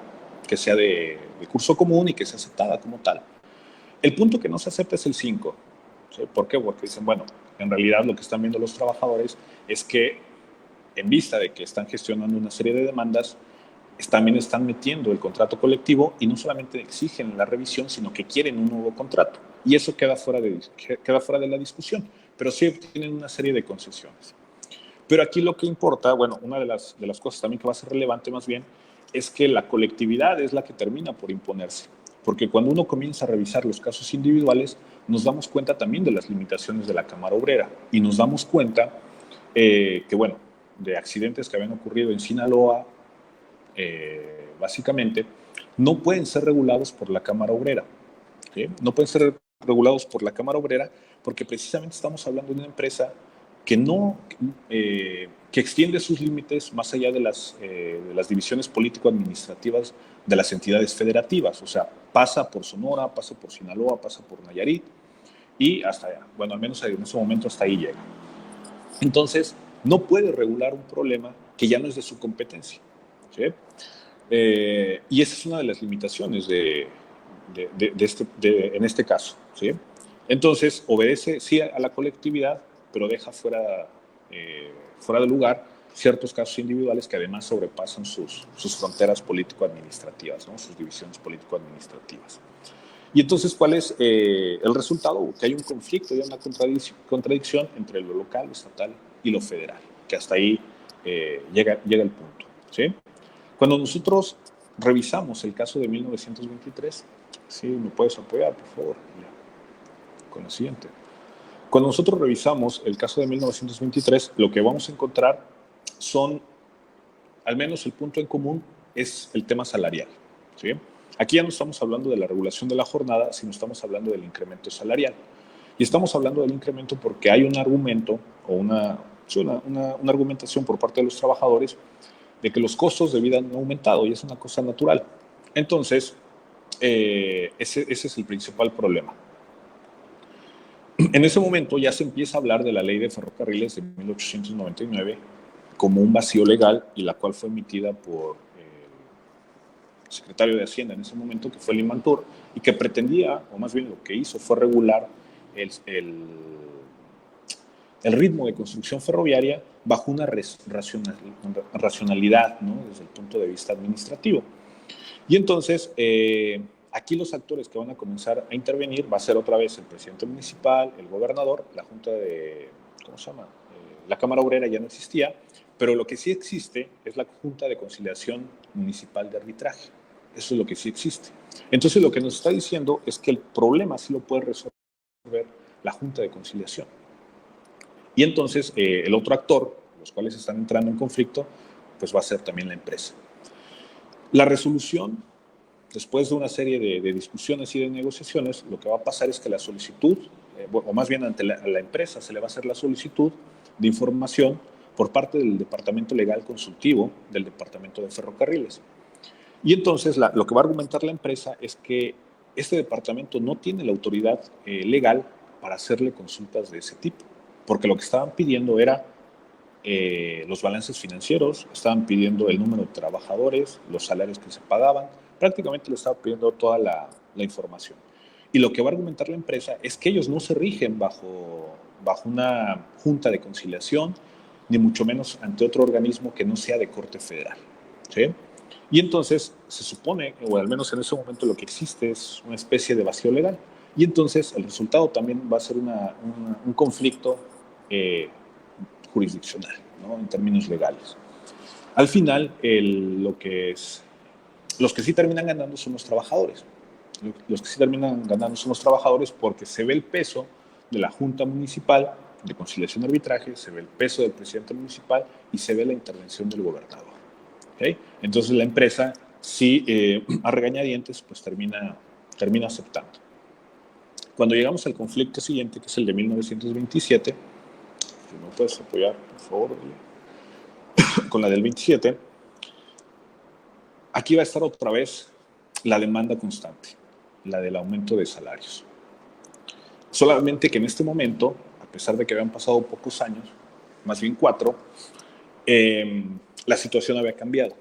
que sea de curso común y que sea aceptada como tal. El punto que no se acepta es el 5. ¿Sí? ¿Por qué? Porque dicen, bueno, en realidad lo que están viendo los trabajadores es que, en vista de que están gestionando una serie de demandas, también están metiendo el contrato colectivo y no solamente exigen la revisión, sino que quieren un nuevo contrato. Y eso queda fuera de la discusión, pero sí tienen una serie de concesiones. Pero aquí lo que importa, bueno, una de las cosas también que va a ser relevante más bien, es que la colectividad es la que termina por imponerse. Porque cuando uno comienza a revisar los casos individuales, nos damos cuenta también de las limitaciones de la Cámara Obrera y nos damos cuenta que, bueno, de accidentes que habían ocurrido en Sinaloa, básicamente, no pueden ser regulados por la Cámara Obrera. ¿Sí? No pueden ser regulados por la Cámara Obrera porque precisamente estamos hablando de una empresa que no, que extiende sus límites más allá de las divisiones político-administrativas de las entidades federativas. O sea, pasa por Sonora, pasa por Sinaloa, pasa por Nayarit y hasta allá. Bueno, al menos en ese momento hasta ahí llega. Entonces, no puede regular un problema que ya no es de su competencia. ¿Sí? Y esa es una de las limitaciones en este caso. ¿Sí? Entonces, obedece sí a la colectividad, pero deja fuera de lugar ciertos casos individuales que además sobrepasan sus fronteras político-administrativas, ¿no? Sus divisiones político-administrativas. Y entonces, ¿cuál es el resultado? Que hay un conflicto y una contradicción entre lo local, lo estatal y lo federal, que hasta ahí llega el punto. ¿Sí? Cuando nosotros revisamos el caso de 1923, ¿sí? ¿Me puedes apoyar, por favor? Con lo siguiente. Cuando nosotros revisamos el caso de 1923, lo que vamos a encontrar son, al menos el punto en común, es el tema salarial. ¿Sí? Aquí ya no estamos hablando de la regulación de la jornada, sino estamos hablando del incremento salarial. Y estamos hablando del incremento porque hay un argumento o una argumentación por parte de los trabajadores de que los costos de vida han aumentado y es una cosa natural. Entonces, ese es el principal problema. En ese momento ya se empieza a hablar de la Ley de Ferrocarriles de 1899 como un vacío legal, y la cual fue emitida por el secretario de Hacienda en ese momento, que fue Limantur, y que pretendía, o más bien lo que hizo fue regular el ritmo de construcción ferroviaria bajo una racionalidad, ¿no? Desde el punto de vista administrativo. Y entonces, aquí los actores que van a comenzar a intervenir va a ser otra vez el presidente municipal, el gobernador, la junta de, ¿cómo se llama? La Cámara Obrera ya no existía, pero lo que sí existe es la Junta de Conciliación Municipal de Arbitraje. Eso es lo que sí existe. Entonces, lo que nos está diciendo es que el problema sí lo puede resolver la Junta de Conciliación. Y entonces, el otro actor, los cuales están entrando en conflicto, pues va a ser también la empresa. La resolución, después de una serie de discusiones y de negociaciones, lo que va a pasar es que la solicitud, o más bien ante la empresa se le va a hacer la solicitud de información por parte del Departamento Legal Consultivo del Departamento de Ferrocarriles. Y entonces lo que va a argumentar la empresa es que este departamento no tiene la autoridad legal para hacerle consultas de ese tipo, porque lo que estaban pidiendo era los balances financieros, estaban pidiendo el número de trabajadores, los salarios que se pagaban, prácticamente le estaban pidiendo toda la información. Y lo que va a argumentar la empresa es que ellos no se rigen bajo una junta de conciliación, ni mucho menos ante otro organismo que no sea de corte federal, ¿sí? Y entonces se supone, o al menos en ese momento lo que existe es una especie de vacío legal. Y entonces el resultado también va a ser un conflicto jurisdiccional, ¿no? En términos legales. Al final, los que sí terminan ganando son los trabajadores. Los que sí terminan ganando son los trabajadores porque se ve el peso de la Junta Municipal de Conciliación y Arbitraje, se ve el peso del presidente municipal y se ve la intervención del gobernador. ¿Okay? Entonces la empresa, sí, a regañadientes, pues termina aceptando. Cuando llegamos al conflicto siguiente, que es el de 1927, si me puedes apoyar, por favor, con la del 27, aquí va a estar otra vez la demanda constante, la del aumento de salarios. Solamente que en este momento, a pesar de que habían pasado pocos años, más bien 4, la situación había cambiado.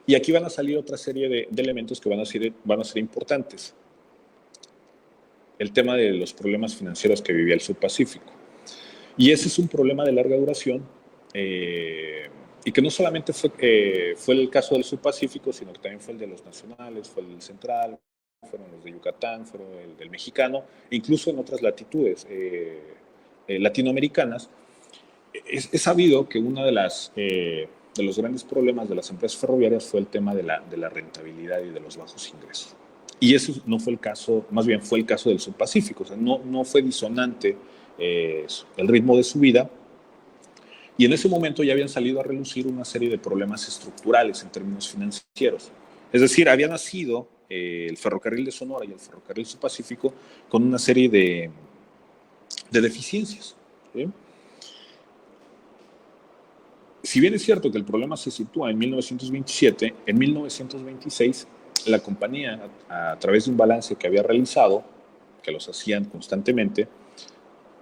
Y aquí van a salir otra serie de elementos que van a ser importantes. El tema de los problemas financieros que vivía el Subpacífico. Y ese es un problema de larga duración y que no solamente fue el caso del Subpacífico, sino que también fue el de los nacionales, fue el del central, fueron los de Yucatán, fueron el del mexicano, e incluso en otras latitudes latinoamericanas. Es sabido que uno de los grandes problemas de las empresas ferroviarias fue el tema de la rentabilidad y de los bajos ingresos. Y eso no fue el caso, más bien fue el caso del Subpacífico, o sea, no fue disonante el ritmo de su vida, y en ese momento ya habían salido a relucir una serie de problemas estructurales en términos financieros. Es decir, había nacido el ferrocarril de Sonora y el ferrocarril Subpacífico con una serie de deficiencias, ¿sí? Si bien es cierto que el problema se sitúa en 1927, en 1926 la compañía, a través de un balance que había realizado, que los hacían constantemente,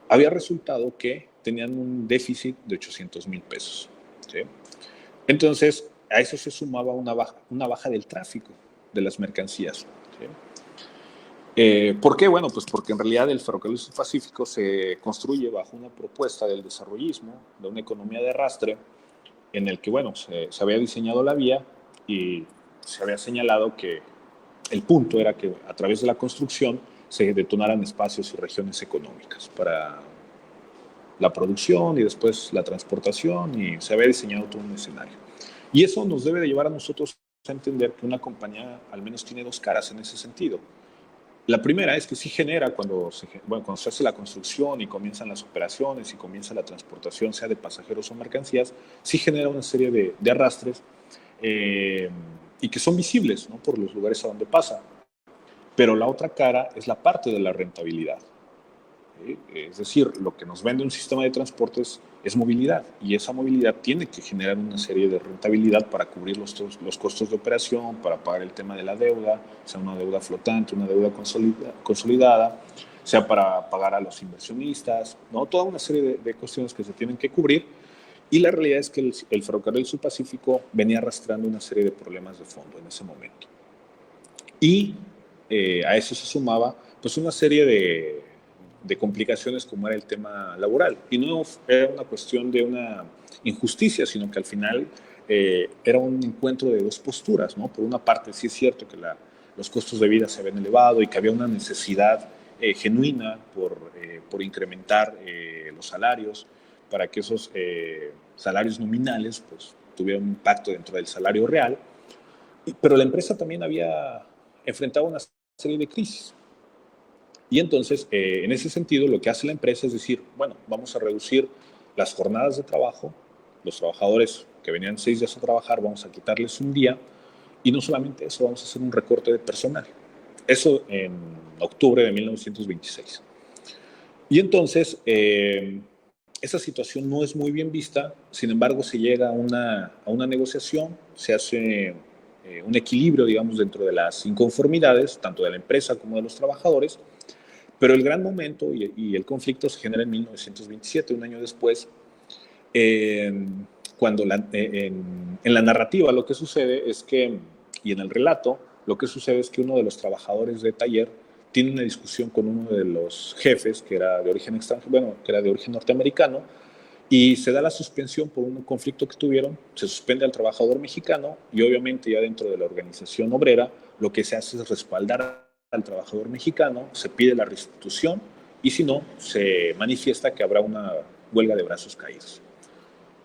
había resultado que tenían un déficit de 800,000 pesos. ¿Sí? Entonces, a eso se sumaba una baja del tráfico de las mercancías. ¿Sí? ¿Por qué? Bueno, pues porque en realidad el ferrocarril Pacífico se construye bajo una propuesta del desarrollismo, de una economía de arrastre, en el que, bueno, se había diseñado la vía y se había señalado que el punto era que a través de la construcción se detonaran espacios y regiones económicas para la producción y después la transportación, y se había diseñado todo un escenario. Y eso nos debe de llevar a nosotros a entender que una compañía al menos tiene dos caras en ese sentido. La primera es que sí genera cuando se hace la construcción y comienzan las operaciones y comienza la transportación, sea de pasajeros o mercancías, sí genera una serie de arrastres y que son visibles, ¿no?, por los lugares a donde pasa. Pero la otra cara es la parte de la rentabilidad. Es decir, lo que nos vende un sistema de transportes es movilidad, y esa movilidad tiene que generar una serie de rentabilidad para cubrir los costos de operación, para pagar el tema de la deuda, sea una deuda flotante, una deuda consolidada, sea para pagar a los inversionistas, ¿no? Toda una serie de cuestiones que se tienen que cubrir. Y la realidad es que el ferrocarril Subpacífico venía arrastrando una serie de problemas de fondo en ese momento. Y a eso se sumaba pues una serie de complicaciones, como era el tema laboral. Y no era una cuestión de una injusticia, sino que al final era un encuentro de dos posturas, ¿no? Por una parte, sí es cierto que los costos de vida se habían elevado y que había una necesidad genuina por incrementar los salarios, para que esos salarios nominales pues, tuvieran un impacto dentro del salario real. Pero la empresa también había enfrentado una serie de crisis. Y entonces, en ese sentido, lo que hace la empresa es decir, bueno, vamos a reducir las jornadas de trabajo, los trabajadores que venían 6 días a trabajar, vamos a quitarles un día, y no solamente eso, vamos a hacer un recorte de personal. Eso en octubre de 1926. Y entonces, esa situación no es muy bien vista, sin embargo, se llega a una negociación, se hace un equilibrio, digamos, dentro de las inconformidades, tanto de la empresa como de los trabajadores, pero el gran momento y el conflicto se genera en 1927, un año después, eh, cuando en la narrativa lo que sucede es que, y en el relato, lo que sucede es que uno de los trabajadores de taller tiene una discusión con uno de los jefes, que era de origen extranjero, bueno, que era de origen norteamericano, y se da la suspensión por un conflicto que tuvieron, se suspende al trabajador mexicano y obviamente ya dentro de la organización obrera lo que se hace es respaldar al trabajador mexicano, se pide la restitución y si no, se manifiesta que habrá una huelga de brazos caídos.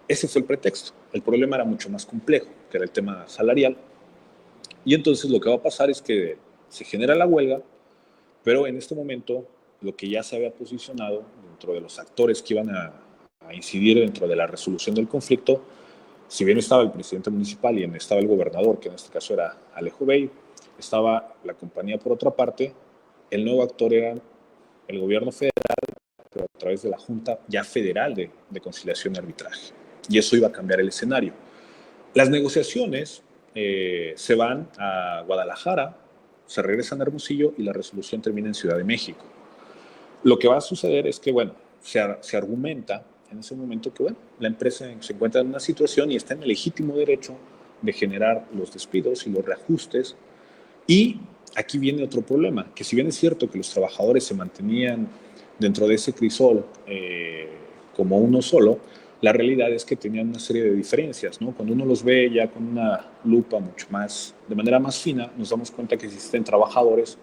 Ese fue el pretexto. El problema era mucho más complejo, que era el tema salarial. Y entonces lo que va a pasar es que se genera la huelga, pero en este momento lo que ya se había posicionado dentro de los actores que iban a incidir dentro de la resolución del conflicto, si bien estaba el presidente municipal y estaba el gobernador, que en este caso era Alejo Bey, estaba la compañía por otra parte, el nuevo actor era el gobierno federal, pero a través de la Junta ya Federal de Conciliación y Arbitraje. Y eso iba a cambiar el escenario. Las negociaciones se van a Guadalajara, se regresan a Hermosillo y la resolución termina en Ciudad de México. Lo que va a suceder es que, bueno, se argumenta en ese momento que, bueno, la empresa se encuentra en una situación y está en el legítimo derecho de generar los despidos y los reajustes. Y aquí viene otro problema, que si bien es cierto que los trabajadores se mantenían dentro de ese crisol como uno solo, la realidad es que tenían una serie de diferencias, ¿no? Cuando uno los ve ya con una lupa mucho más, de manera más fina, nos damos cuenta que existen trabajadores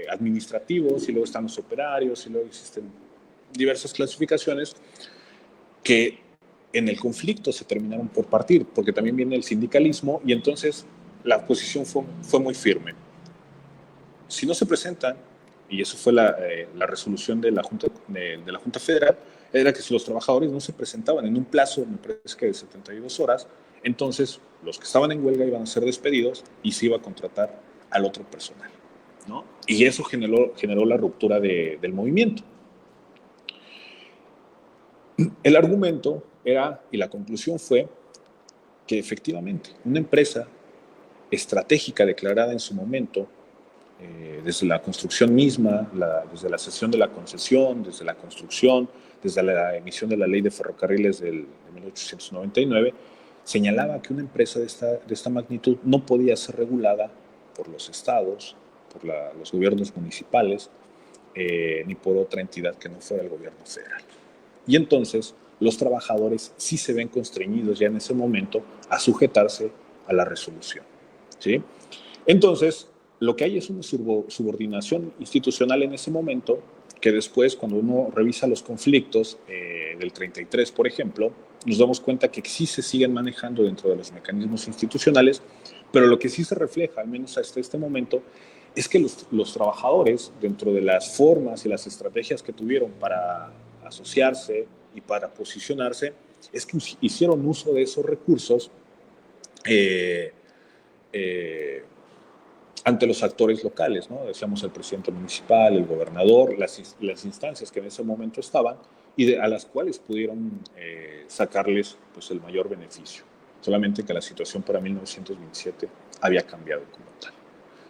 administrativos y luego están los operarios y luego existen diversas clasificaciones que en el conflicto se terminaron por partir, porque también viene el sindicalismo y entonces la posición fue muy firme. Si no se presentan, y eso fue la resolución de la Junta Federal, era que si los trabajadores no se presentaban en un plazo, me parece que de 72 horas, entonces los que estaban en huelga iban a ser despedidos y se iba a contratar al otro personal, ¿no? Y eso generó la ruptura del movimiento. El argumento era, y la conclusión fue, que efectivamente una empresa estratégica declarada en su momento, desde la construcción misma, desde la cesión de la concesión, desde la construcción, desde la emisión de la ley de ferrocarriles de 1899, señalaba que una empresa de esta magnitud no podía ser regulada por los estados, por los gobiernos municipales, ni por otra entidad que no fuera el gobierno federal. Y entonces los trabajadores sí se ven constreñidos ya en ese momento a sujetarse a la resolución, ¿sí? Entonces, lo que hay es una subordinación institucional en ese momento, que después, cuando uno revisa los conflictos del 33, por ejemplo, nos damos cuenta que sí se siguen manejando dentro de los mecanismos institucionales, pero lo que sí se refleja, al menos hasta este momento, es que los trabajadores, dentro de las formas y las estrategias que tuvieron para asociarse y para posicionarse, es que hicieron uso de esos recursos ante los actores locales, ¿no? Decíamos el presidente municipal, el gobernador, las instancias que en ese momento estaban y a las cuales pudieron sacarles pues, el mayor beneficio. Solamente que la situación para 1927 había cambiado como tal,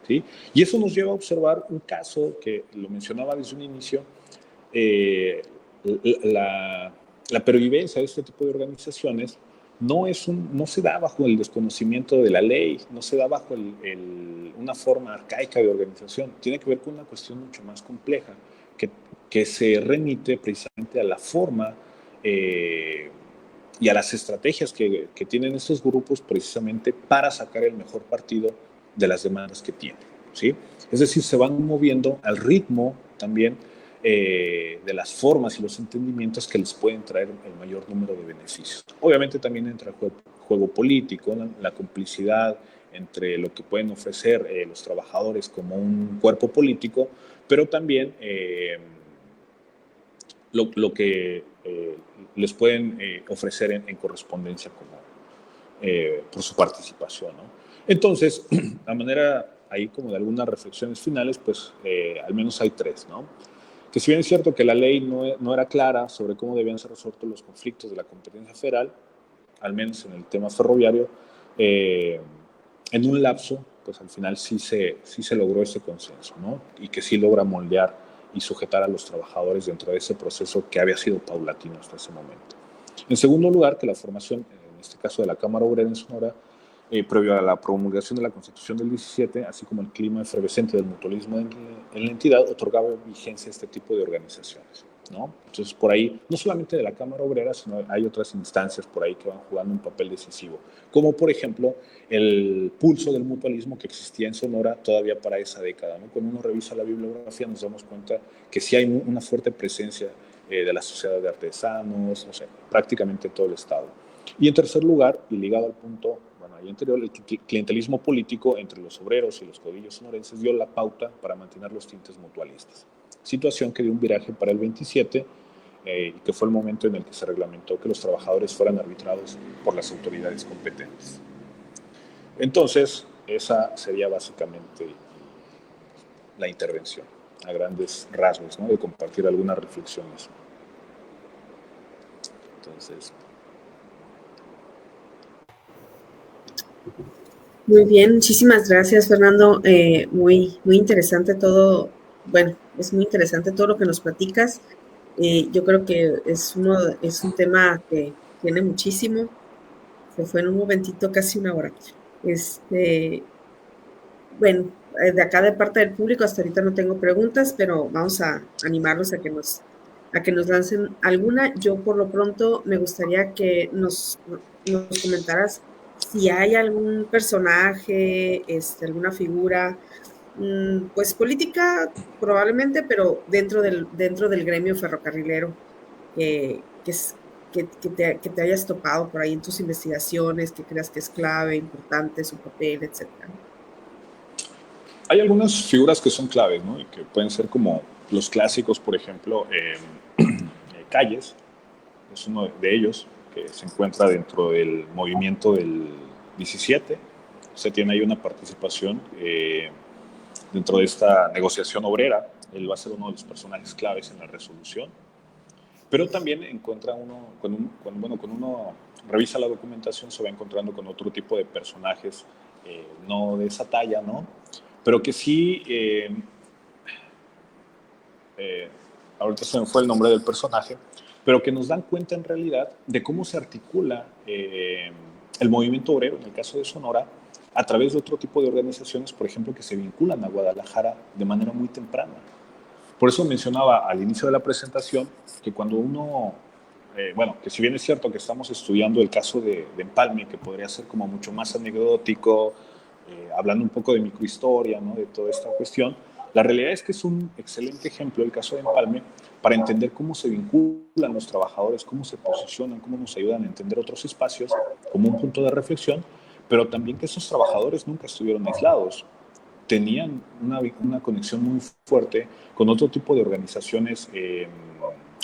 ¿sí? Y eso nos lleva a observar un caso que lo mencionaba desde un inicio, la, la pervivencia de este tipo de organizaciones no se da bajo el desconocimiento de la ley, no se da bajo una forma arcaica de organización, tiene que ver con una cuestión mucho más compleja, que se remite precisamente a la forma y a las estrategias que tienen estos grupos precisamente para sacar el mejor partido de las demandas que tienen, ¿sí? Es decir, se van moviendo al ritmo también de las formas y los entendimientos que les pueden traer el mayor número de beneficios. Obviamente también entra el juego político, ¿no? La complicidad entre lo que pueden ofrecer los trabajadores como un cuerpo político, pero también lo que les pueden ofrecer en correspondencia como por su participación, ¿no? Entonces, a manera ahí como de algunas reflexiones finales, pues al menos hay tres, ¿no? Que si bien es cierto que la ley no era clara sobre cómo debían ser resueltos los conflictos de la competencia federal, al menos en el tema ferroviario, en un lapso, pues al final sí se logró ese consenso, ¿no? Y que sí logra moldear y sujetar a los trabajadores dentro de ese proceso que había sido paulatino hasta ese momento. En segundo lugar, que la formación, en este caso de la Cámara Obrera en Sonora, previo a la promulgación de la Constitución del 17, así como el clima efervescente del mutualismo en la entidad, otorgaba vigencia a este tipo de organizaciones, ¿no? Entonces, por ahí, no solamente de la Cámara Obrera, sino hay otras instancias por ahí que van jugando un papel decisivo, como por ejemplo el pulso del mutualismo que existía en Sonora todavía para esa década, ¿no? Cuando uno revisa la bibliografía nos damos cuenta que sí hay una fuerte presencia de la sociedad de artesanos, o sea, prácticamente todo el Estado. Y en tercer lugar, y ligado al punto ahí anterior, el clientelismo político entre los obreros y los caudillos sonorenses dio la pauta para mantener los tintes mutualistas. Situación que dio un viraje para el 27 y que fue el momento en el que se reglamentó que los trabajadores fueran arbitrados por las autoridades competentes. Entonces, esa sería básicamente la intervención, a grandes rasgos, ¿no? De compartir algunas reflexiones. Entonces, muy bien, muchísimas gracias, Fernando. Muy interesante todo. Bueno, es muy interesante todo lo que nos platicas. Yo creo que es un tema que tiene muchísimo. Se fue en un momentito, casi una hora. Bueno, de acá de parte del público hasta ahorita no tengo preguntas, pero vamos a animarlos a que nos lancen alguna. Yo por lo pronto me gustaría que nos comentaras si hay algún personaje, alguna figura, pues política probablemente, pero dentro del gremio ferrocarrilero, que, que, es- que te hayas topado por ahí en tus investigaciones, que creas que es clave, importante su papel, etcétera. hay algunas figuras que son claves, ¿no? Y que pueden ser como los clásicos, por ejemplo, Calles, es uno de ellos, que se encuentra dentro del movimiento del 17. Se tiene ahí una participación dentro de esta negociación obrera. Él va a ser uno de los personajes claves en la resolución. Pero también encuentra uno, cuando uno revisa la documentación, se va encontrando con otro tipo de personajes, no de esa talla, ¿no? Pero que sí, ahorita se me fue el nombre del personaje, pero que nos dan cuenta en realidad de cómo se articula el movimiento obrero, en el caso de Sonora, a través de otro tipo de organizaciones, por ejemplo, que se vinculan a Guadalajara de manera muy temprana. Por eso mencionaba al inicio de la presentación que cuando uno, que si bien es cierto que estamos estudiando el caso de Empalme, que podría ser como mucho más anecdótico, hablando un poco de microhistoria, ¿no? De toda esta cuestión, la realidad es que es un excelente ejemplo el caso de Empalme para entender cómo se vinculan los trabajadores, cómo se posicionan, cómo nos ayudan a entender otros espacios como un punto de reflexión, pero también que esos trabajadores nunca estuvieron aislados, tenían una conexión muy fuerte con otro tipo de organizaciones,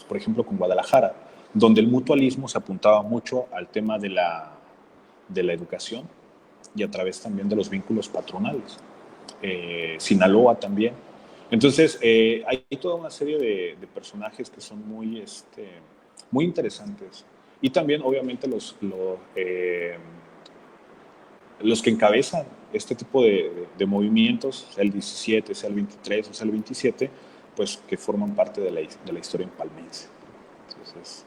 por ejemplo con Guadalajara, donde el mutualismo se apuntaba mucho al tema de la educación y a través también de los vínculos patronales. Sinaloa también. Entonces, hay toda una serie de personajes que son muy interesantes. Y también, obviamente, los que encabezan este tipo de movimientos, sea el 17, sea el 23 o sea el 27, pues que forman parte de la historia empalmense. Entonces,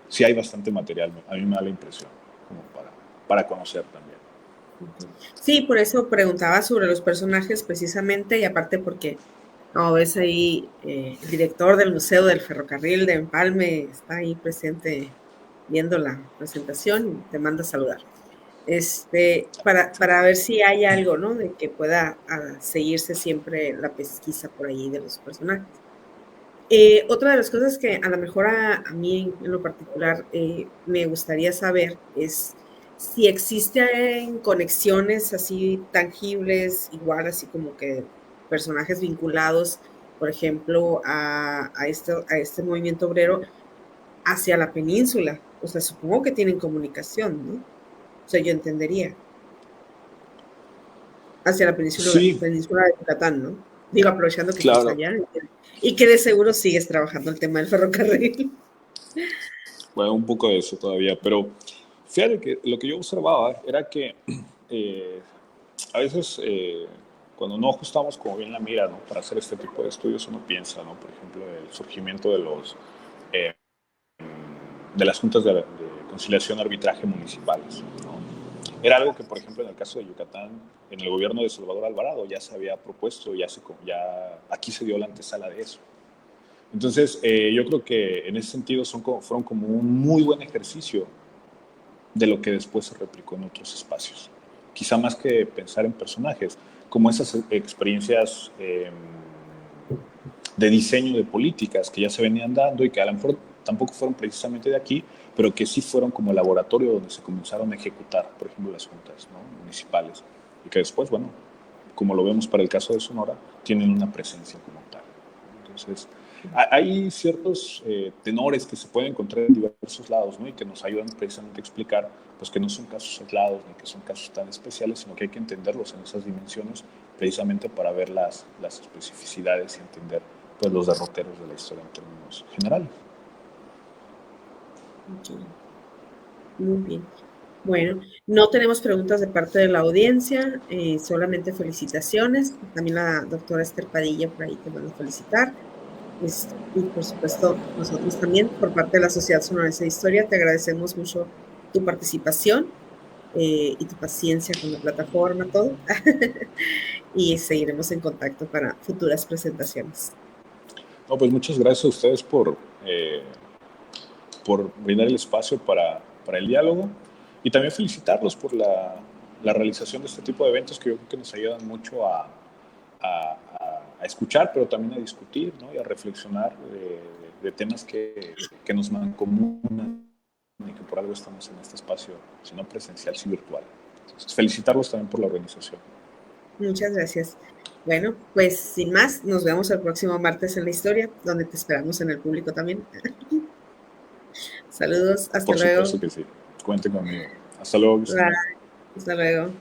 sí hay bastante material, a mí me da la impresión, como para conocer también. Sí, por eso preguntaba sobre los personajes precisamente y aparte porque, como ves ahí, el director del Museo del Ferrocarril de Empalme está ahí presente viendo la presentación y te manda a saludar. Para ver si hay algo, ¿no? De que pueda seguirse siempre la pesquisa por ahí de los personajes. Otra de las cosas que a lo mejor a mí en lo particular me gustaría saber es si existen conexiones así tangibles, igual así como que personajes vinculados, por ejemplo, a este movimiento obrero, hacia la península. O sea, supongo que tienen comunicación, ¿no? O sea, yo entendería. Hacia la Sí, península de Yucatán, ¿no? Digo, aprovechando que estás claro. allá y que de seguro sigues trabajando el tema del ferrocarril. Bueno, un poco de eso todavía, pero fíjate que lo que yo observaba era que eh, a veces cuando no ajustamos como bien la mira, ¿no? Para hacer este tipo de estudios uno piensa, ¿no? Por ejemplo, el surgimiento eh, de las juntas de conciliación y arbitraje municipales, ¿no? Era algo que, por ejemplo, en el caso de Yucatán, en el gobierno de Salvador Alvarado ya se había propuesto, ya aquí se dio la antesala de eso. Entonces, yo creo que en ese sentido fueron como un muy buen ejercicio de lo que después se replicó en otros espacios. Quizá más que pensar en personajes, como esas experiencias de diseño de políticas que ya se venían dando y que a lo mejor tampoco fueron precisamente de aquí, pero que sí fueron como laboratorio donde se comenzaron a ejecutar, por ejemplo, las juntas, ¿no? Municipales, y que después, bueno, como lo vemos para el caso de Sonora, tienen una presencia como tal. Entonces, hay ciertos tenores que se pueden encontrar en diversos lados, ¿no? Y que nos ayudan precisamente a explicar pues, que no son casos aislados ni que son casos tan especiales, sino que hay que entenderlos en esas dimensiones precisamente para ver las especificidades y entender pues, los derroteros de la historia en términos generales. Okay. Muy bien. Bueno, no tenemos preguntas de parte de la audiencia, solamente felicitaciones. También la doctora Esther Padilla por ahí te van a felicitar. Y por supuesto, nosotros también, por parte de la Sociedad Sonorense de Historia, te agradecemos mucho tu participación y tu paciencia con la plataforma, todo. Y seguiremos en contacto para futuras presentaciones. No, pues muchas gracias a ustedes por brindar el espacio para el diálogo y también felicitarlos por la realización de este tipo de eventos que yo creo que nos ayudan mucho a escuchar, pero también a discutir, ¿no? Y a reflexionar de temas que nos mancomunan y que por algo estamos en este espacio, si no presencial, sí virtual. Entonces, felicitarlos también por la organización. Muchas gracias. Bueno, pues sin más, nos vemos el próximo martes en la historia, donde te esperamos en el público también. Saludos, hasta Por supuesto luego. que sí. Cuenten conmigo. Hasta luego, Bye, Cristina. hasta luego.